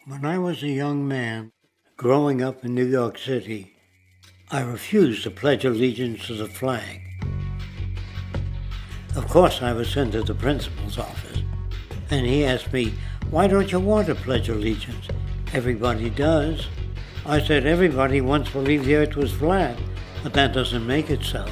When I was a young man, growing up in New York City, I refused to pledge allegiance to the flag. Of course, I was sent to the principal's office, and he asked me, "Why don't you want to pledge allegiance? Everybody does." I said, "Everybody once believed the earth was flat, but that doesn't make it so."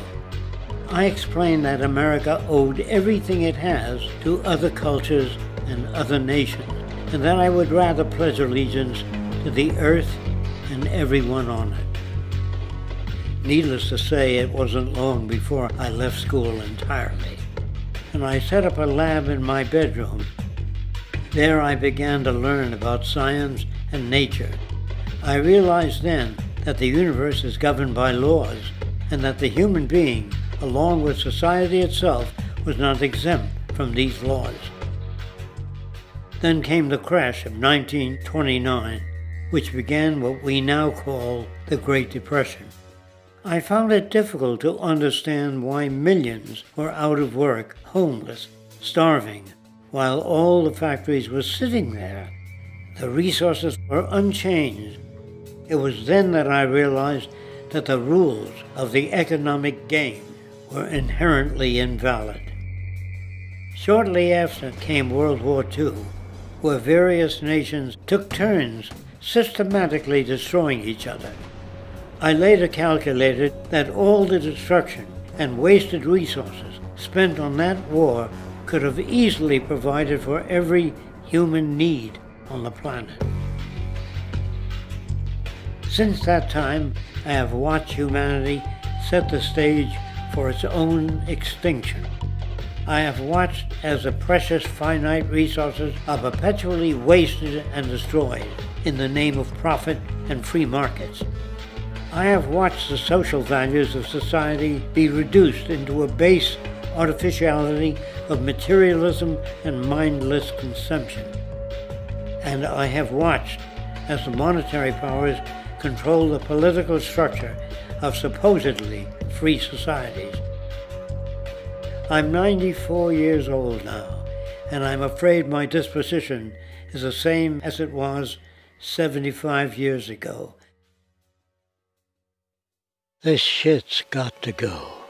I explained that America owed everything it has to other cultures and other nations, and that I would rather pledge allegiance to the earth and everyone on it. Needless to say, it wasn't long before I left school entirely, and I set up a lab in my bedroom. There I began to learn about science and nature. I realized then that the universe is governed by laws, and that the human being, along with society itself, was not exempt from these laws. Then came the crash of 1929, which began what we now call the Great Depression. I found it difficult to understand why millions were out of work, homeless, starving, while all the factories were sitting there. The resources were unchanged. It was then that I realized that the rules of the economic game were inherently invalid. Shortly after came World War II, where various nations took turns systematically destroying each other. I later calculated that all the destruction and wasted resources spent on that war could have easily provided for every human need on the planet. Since that time, I have watched humanity set the stage for its own extinction. I have watched as the precious finite resources are perpetually wasted and destroyed in the name of profit and free markets. I have watched the social values of society be reduced into a base artificiality of materialism and mindless consumption. And I have watched as the monetary powers control the political structure of supposedly free societies. I'm 94 years old now, and I'm afraid my disposition is the same as it was 75 years ago. This shit's got to go.